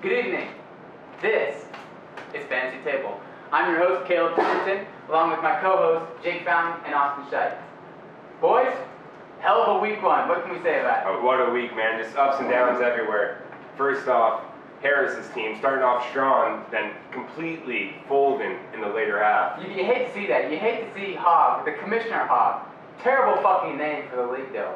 Good evening. This is Fantasy Table. I'm your host, Caleb Pemberton, along with my co-hosts, Jake Fountain and Austin Scheidt. Boys, hell of a week one. What can we say about it? What a week, man. Just ups and downs everywhere. First off, Harris's team starting off strong, then completely folding in the later half. You hate to see that. You hate to see Hogg, the Commissioner Hogg. Terrible fucking name for the league, though.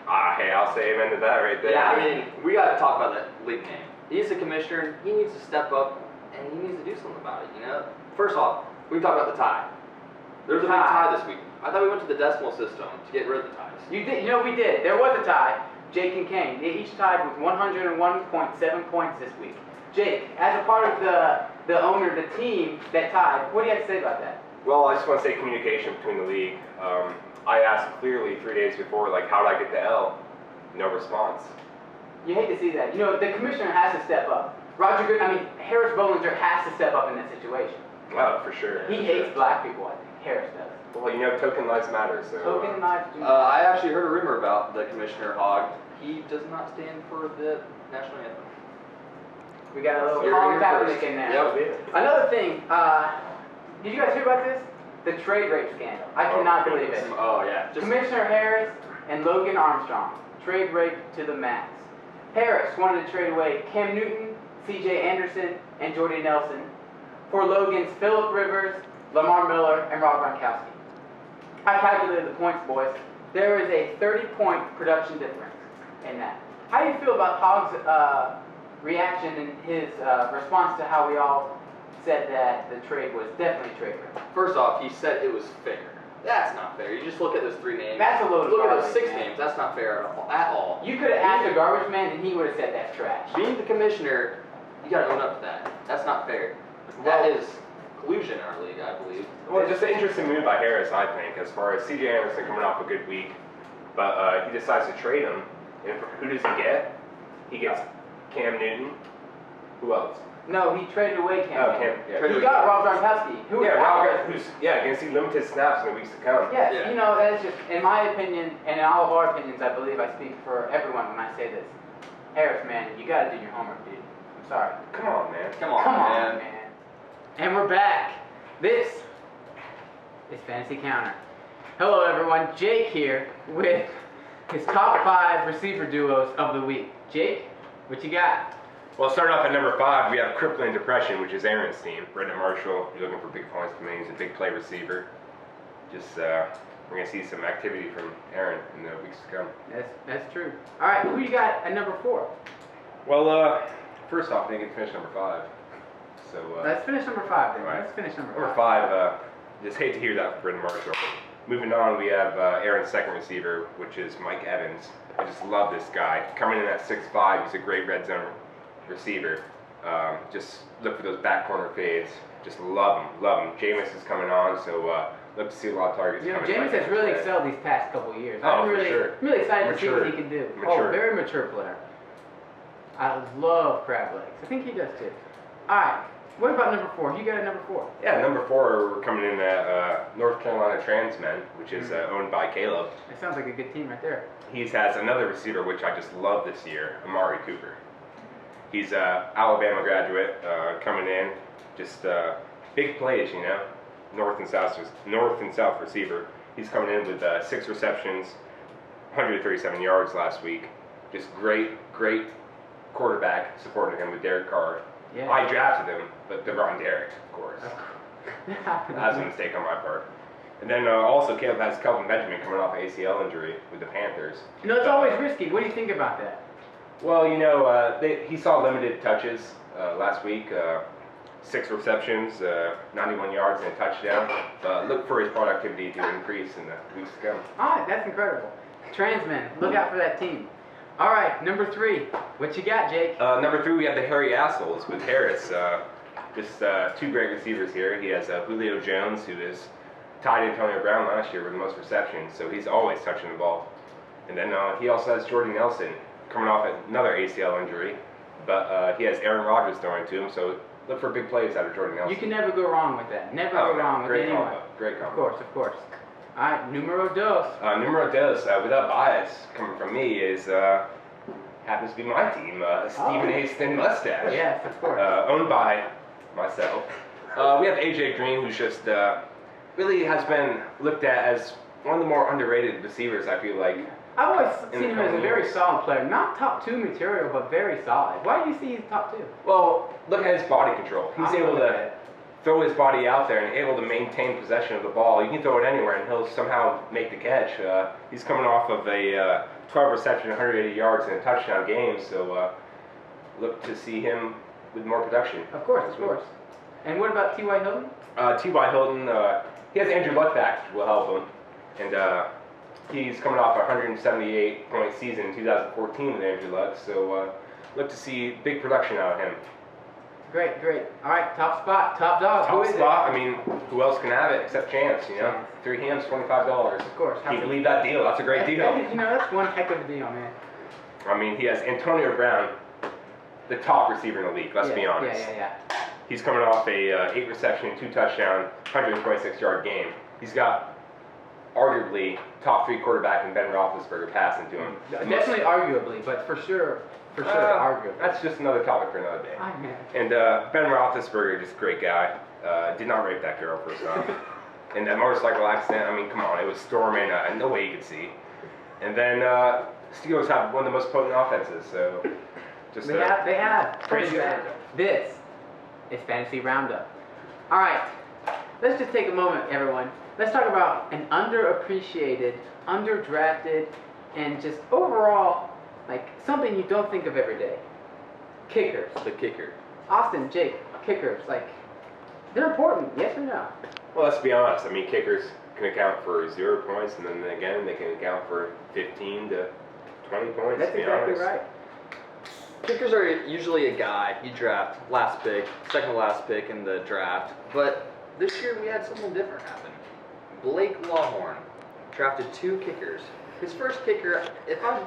Hey, I'll say amen to that right there. Yeah, I mean, we got to talk about that league name. He's the commissioner. He needs to step up, and he needs to do something about it, you know? First off, we talked about the tie. There's a big tie this week. I thought we went to the decimal system to get rid of the ties. You did. You know, we did. There was a tie. Jake and Kane. They each tied with 101.7 points this week. Jake, as a part of the owner, the team that tied, what do you have to say about that? Well, I just want to say communication between the league. I asked clearly 3 days before, like, how did I get the L? No response. You hate to see that. You know, the commissioner has to step up. Harris Bollinger has to step up in that situation. Oh, for sure. He hates black people, I think. Harris does. Well, you know, token lives matter, so... Token lives do matter. I actually heard a rumor about the Commissioner Hogg. He does not stand for the national anthem. We got a little You're Colin here Kaepernick first. in there. Yep. Another thing, did you guys hear about this? The trade rape scandal. I cannot believe it. Oh, yeah. Commissioner Harris and Logan Armstrong. Trade rape to the max. Harris wanted to trade away Cam Newton, C.J. Anderson, and Jordy Nelson for Logan's Phillip Rivers, Lamar Miller, and Rob Gronkowski. I calculated the points, boys. There is a 30-point production difference in that. How do you feel about Hogg's reaction and his response to how we all said that the trade was definitely trade rape? First off, he said it was fair. That's not fair. You just look at those 3 names. That's a load of Look at garbage, those 6 man. names. That's not fair at all. You could have asked a garbage man and he would have said that's trash. Being the commissioner, you got to own up to that. That's not fair. That is collusion in our league, I believe. Well, just an interesting move by Harris, I think, as far as C.J. Anderson coming off a good week. But he decides to trade him. And who does he get? He gets Cam Newton. Who else? No, he traded away Cam. He Yeah. got Rob Gronkowski. Who's going to see limited snaps in the weeks to come. Yes, Yeah. you know, that's just, in my opinion, and in all of our opinions, I believe I speak for everyone when I say this. Harris, man, you got to do your homework, dude. I'm sorry. Come on, man. Come on, man. And we're back. This is Fantasy Counter. Hello, everyone. Jake here with his top 5 receiver duos of the week. Jake, what you got? Well, starting off at number 5, we have Crippling Depression, which is Aaron's team. Brendan Marshall, you're looking for big points from him. He's a big play receiver. Just, we're going to see some activity from Aaron in the weeks to come. That's true. All right, who you got at number 4? Well, first off, I didn't get to finish number 5. So, Let's finish number 5 then. right. Let's finish number 5. Number 5, just hate to hear that from Brendan Marshall. Moving on, we have Aaron's second receiver, which is Mike Evans. I just love this guy. Coming in at 6'5", he's a great red zone receiver. Just look for those back corner fades. Just love him. Jameis is coming on, so look to see a lot of targets. You know, coming James has really excelled these past couple of years. Oh, I'm for really, sure. really excited to see what he Mature. can do. Mature. Oh, very mature player. I love crab legs. I think he does too. All right, what about number 4? You got a number 4? Yeah, number 4, we're coming in at North Carolina Transmen, which is owned by Caleb. That sounds like a good team right there. He has another receiver, which I just love this year, Amari Cooper. He's an Alabama graduate coming in, just big plays, you know, north and south receiver. He's coming in with 6 receptions, 137 yards last week. Just great quarterback supporting him with Derek Carr. Yeah. I drafted him, but they're on Derek, of course. That was a mistake on my part. And then also Caleb has Kelvin Benjamin coming off an ACL injury with the Panthers. You know, it's always risky. What do you think about that? Well, you know, he saw limited touches last week. 6 receptions, 91 yards, and a touchdown. Look for his productivity to increase in the weeks to come. All right, that's incredible. Transmen, look out for that team. All right, number 3. What you got, Jake? Number 3, we have the Hairy Assholes with Harris. Just 2 great receivers here. He has Julio Jones, who is tied Antonio Brown last year with the most receptions, so he's always touching the ball. And then he also has Jordy Nelson coming off another ACL injury, but he has Aaron Rodgers throwing to him, so look for big plays out of Jordy Nelson. You can never go wrong with that. Never go wrong with anyone. Great combo. Of course. All right, numero dos. Numero dos, without bias, coming from me, is happens to be my team, Stephen A. Thin Mustache. Yes, of course. Owned by myself. We have AJ Green, who's just really has been looked at as one of the more underrated receivers, I feel like. I've always in seen the him as a coming very years. solid player. Not top 2 material, but very solid. Why do you see he's top 2? Well, look at his body control. He's able look at to it. throw his body out there and able to maintain possession of the ball. You can throw it anywhere and he'll somehow make the catch. He's coming off of a 12 reception, 180 yards and a touchdown game, so look to see him with more production. Of course, of course. And what about T.Y. Hilton? T.Y. Hilton, he has Andrew Luck back, which will help him. And he's coming off a 178-point season in 2014 with Andrew Luck, so look to see big production out of him. Great, great. All right, top spot, top dog. Who Top is spot, I mean, who else can have it except Chance, you know? Chance. 3 hams, $25. Of course. Can you believe that deal? That's a great deal. You know, that's one heck of a deal, man. I mean, he has Antonio Brown, the top receiver in the league, let's be Yeah, honest. Yeah. He's coming off a 8 reception, 2 touchdown, 126-yard game. He's got arguably top 3 quarterback in Ben Roethlisberger passing to him. Definitely arguably, but for sure, arguably. That's just another topic for another day. I mean, And Ben Roethlisberger, just a great guy. Did not rape that girl, first off. And that motorcycle accident, I mean, come on, it was storming, no way you could see. And then Steelers have one of the most potent offenses, so just they have. Crazy. This is Fantasy Roundup. All right, let's just take a moment, everyone. Let's talk about an underappreciated, underdrafted, and just overall, like, something you don't think of every day. Kickers. The kicker. Austin, Jake, kickers, like, they're important, yes or no? Well, let's be honest. I mean, kickers can account for 0 points, and then again, they can account for 15 to 20 points. That's to be exactly honest. right. Kickers are usually a guy you draft last pick, second to last pick in the draft. But this year we had something different happen. Blake Lawhorn drafted 2 kickers. His first kicker, if I'm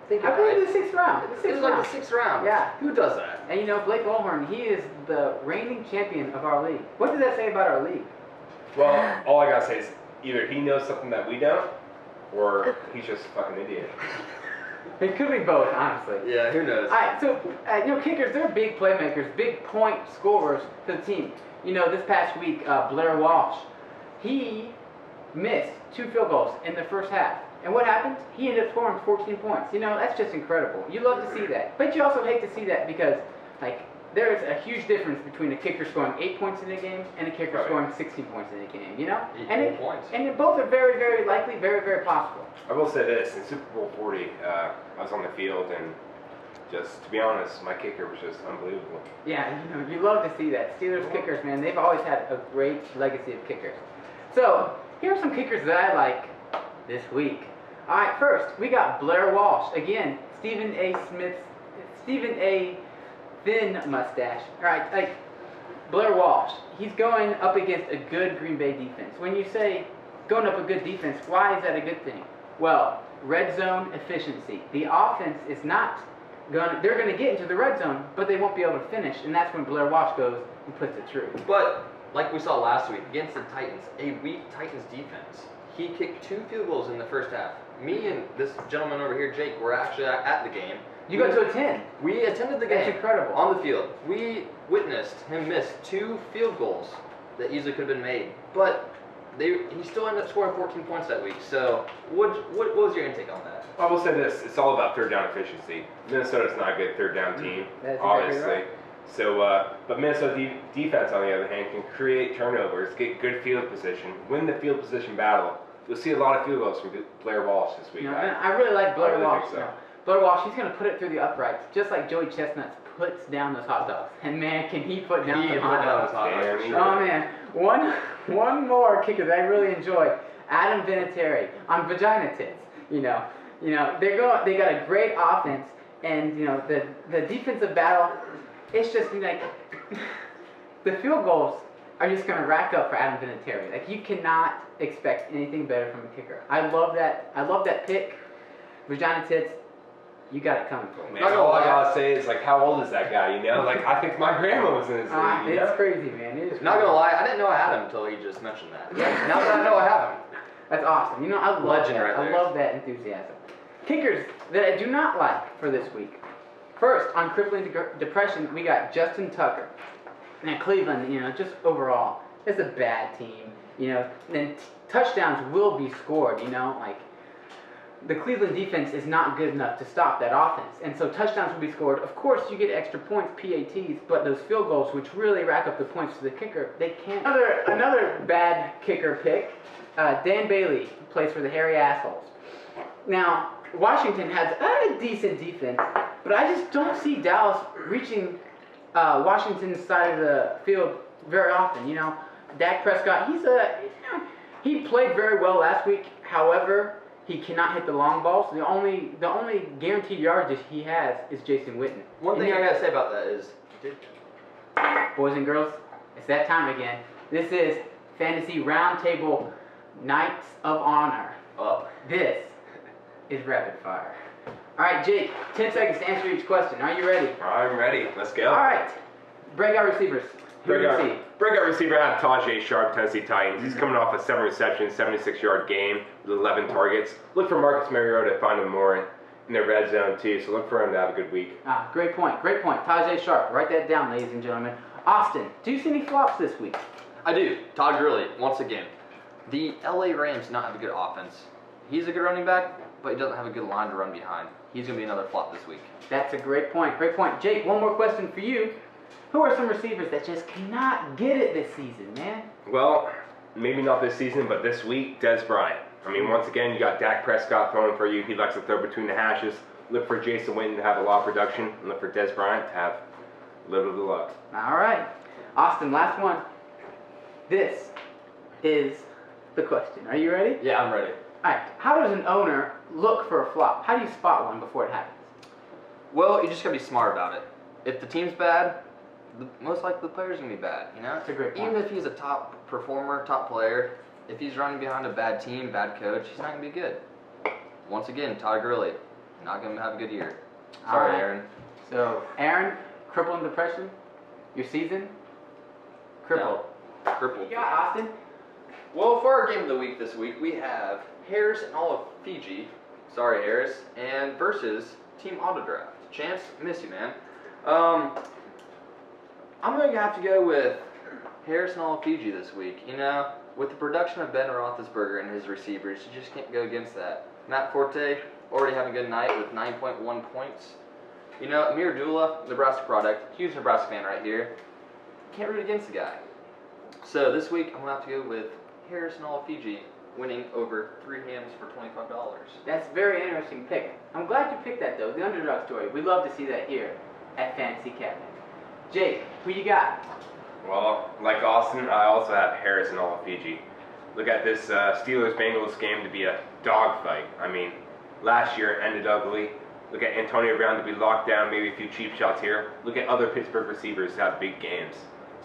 thinking I believe right, the 6th round. it was like the 6th round. Yeah. Who does that? And you know, Blake Lawhorn, he is the reigning champion of our league. What does that say about our league? Well, all I gotta say is either he knows something that we don't, or he's just a fucking idiot. It could be both, honestly. Yeah, who knows? All right, so, you know, kickers, they're big playmakers, big point scorers for the team. You know, this past week, Blair Walsh, he missed 2 field goals in the first half. And what happened? He ended up scoring 14 points. You know, that's just incredible. You love to see that. But you also hate to see that because, like, there's a huge difference between a kicker scoring 8 points in a game and a kicker Right. scoring 16 points in a game, you know? Equal points. And both are very, very likely, very, very possible. I will say this, in Super Bowl 40, I was on the field, and just, to be honest, my kicker was just unbelievable. Yeah, you know, you love to see that. Steelers kickers, man, they've always had a great legacy of kickers. So, here are some kickers that I like this week. All right, first, we got Blair Walsh. Again, Stephen A. Thin Mustache. All right, like, Blair Walsh, he's going up against a good Green Bay defense. When you say going up a good defense, why is that a good thing? Well, red zone efficiency. The offense is not they're going to get into the red zone, but they won't be able to finish, and that's when Blair Walsh goes and puts it through. But like we saw last week against the Titans, a weak Titans defense, he kicked 2 field goals in the first half. Me and this gentleman over here, Jake, were actually at the game. You go to a 10. We attended the game. That's incredible. On the field. We witnessed him miss 2 field goals that easily could have been made. But he still ended up scoring 14 points that week. So what was your intake on that? I will say this, it's all about third down efficiency. Minnesota's not a good third down team, That's exactly obviously. right. So, but Minnesota defense, on the other hand, can create turnovers, get good field position, win the field position battle. You'll see a lot of field goals from Blair Walsh this week. You know, and I really like Blair I really Walsh. think so. You know. Blair Walsh, he's going to put it through the uprights, just like Joey Chestnut puts down those hot dogs. And man, can he put down some hot dogs. Damn, he Oh man, one more kicker that I really enjoy, Adam Vinatieri on Vagina Tits. You know, they got a great offense, and you know the defensive battle. It's just like the field goals are just going to rack up for Adam Vinatieri. Like you cannot expect anything better from a kicker. I love that pick, Vagina Tits. You got it coming for me. Man, all I gotta say is, like, how old is that guy, you know? Like, I think my grandma was in his league, you know? It's crazy, man. It is Not crazy. gonna lie, I didn't know I had him until he just mentioned that. Now that I know I have him. That's awesome. You know, I love Legend that. right I there. love that enthusiasm. Kickers that I do not like for this week. First, on crippling depression, we got Justin Tucker. Now Cleveland, just overall, it's a bad team. Then touchdowns will be scored. Like the Cleveland defense is not good enough to stop that offense, and so touchdowns will be scored. Of course, you get extra points, PATs, but those field goals, which really rack up the points to the kicker, they can't. Another bad kicker pick, Dan Bailey, who plays for the Hairy Assholes. Now, Washington has a decent defense, but I just don't see Dallas reaching Washington's side of the field very often. Dak Prescott, he played very well last week. However, he cannot hit the long balls. The only guaranteed yardage he has is Jason Witten. One thing I gotta say about that is, boys and girls, it's that time again. This is Fantasy Roundtable Knights of Honor. This is rapid fire. All right, Jake, 10 seconds to answer each question. Are you ready? I'm ready. Let's go. All right. Breakout receivers. Who do you see? Breakout receiver, I have Tajay Sharp, Tennessee Titans. He's coming off a 7 reception, 76-yard game with 11 targets. Look for Marcus Mariota to find him more in the red zone, too, so look for him to have a good week. Great point. Tajay Sharp. Write that down, ladies and gentlemen. Austin, do you see any flops this week? I do. Todd Gurley, once again. The LA Rams do not have a good offense. He's a good running back, but he doesn't have a good line to run behind. He's going to be another flop this week. That's a great point. Jake, one more question for you. Who are some receivers that just cannot get it this season, man? Well, maybe not this season, but this week, Des Bryant. I mean, once again, you got Dak Prescott throwing for you. He likes to throw between the hashes. Look for Jason Witten to have a lot of production, and look for Des Bryant to have a little of the luck. All right. Austin, last one. This is the question. Are you ready? Yeah, I'm ready. All right. How does an owner look for a flop? How do you spot one before it happens? Well, you just got to be smart about it. If the team's bad, most likely the player's going to be bad, That's a great point. Even if he's a top performer, top player, if he's running behind a bad team, bad coach, he's not going to be good. Once again, Todd Gurley, not going to have a good year. Sorry, right. Aaron. So, Aaron, crippling depression, your season? Crippled. No, crippled. You got Austin? Well, for our game of the week this week, we have Harris and all of Fiji. Sorry, Harris. And versus Team Auto Draft. Chance, miss you, man. I'm going to have to go with Harris and all of Fiji this week. With the production of Ben Roethlisberger and his receivers, you just can't go against that. Matt Forte, already having a good night with 9.1 points. Amir Abdullah, Nebraska product, huge Nebraska fan right here. Can't root against the guy. So this week, I'm going to have to go with Harris and all of Fiji, winning over 3 hams for $25. That's a very interesting pick. I'm glad you picked that, though. The underdog story. We love to see that here at Fantasy Cabinet. Jake, who you got? Well, like Austin, I also have Harris and all of Fiji. Look at this Steelers-Bengals game to be a dogfight. I mean, last year it ended ugly. Look at Antonio Brown to be locked down, maybe a few cheap shots here. Look at other Pittsburgh receivers to have big games.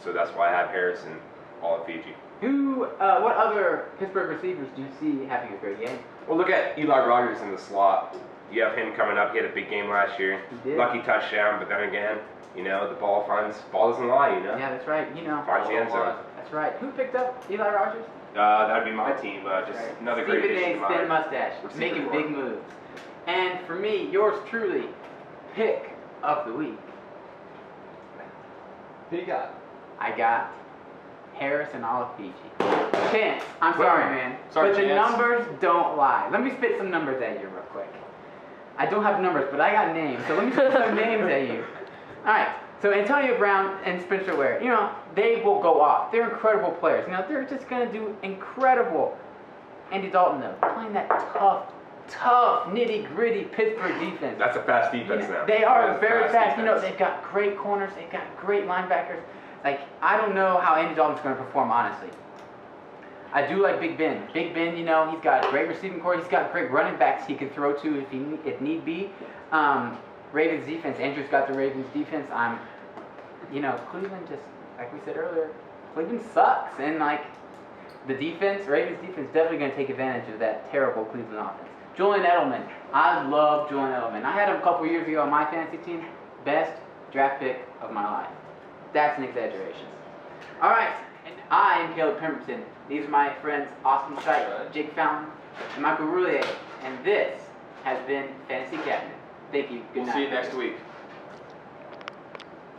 So that's why I have Harris and all of Fiji. What other Pittsburgh receivers do you see having a great game? Well, look at Eli Rogers in the slot. You have him coming up. He had a big game last year. He did. Lucky touchdown, but then again, the ball doesn't lie, Yeah, that's right. Finds the end zone. That's right. Who picked up Eli Rogers? That'd be my team. Just right. another great Stephen addition A. to Thin my mustache, receiver making corps. big moves. And for me, yours truly, pick of the week. Who you got? I got Harris and all of Fiji. Chance, I'm sorry, man. Sorry, but the Chance. numbers don't lie. Let me spit some numbers at you real quick. I don't have numbers, but I got names, so let me spit some names at you. All right. So Antonio Brown and Spencer Ware, they will go off. They're incredible players. They're just going to do incredible. Andy Dalton, though, playing that tough, nitty-gritty Pittsburgh defense. That's a fast defense now. They are That's very fast. defense. They've got great corners. They've got great linebackers. I don't know how Andy Dalton's going to perform, honestly. I do like Big Ben. Big Ben, he's got a great receiving core. He's got great running backs he can throw to if need be. Ravens defense. Andrew's got the Ravens defense. Cleveland just, like we said earlier, Cleveland sucks. And, the defense, Ravens defense, definitely going to take advantage of that terrible Cleveland offense. Julian Edelman. I love Julian Edelman. I had him a couple years ago on my fantasy team. Best draft pick of my life. That's an exaggeration. All right. And I am Caleb Pemberton. These are my friends Austin Scheidt, Jake Fountain, and Michael Roulier. And this has been Fantasy Cabinet. Thank you. Good We'll night. see you next week.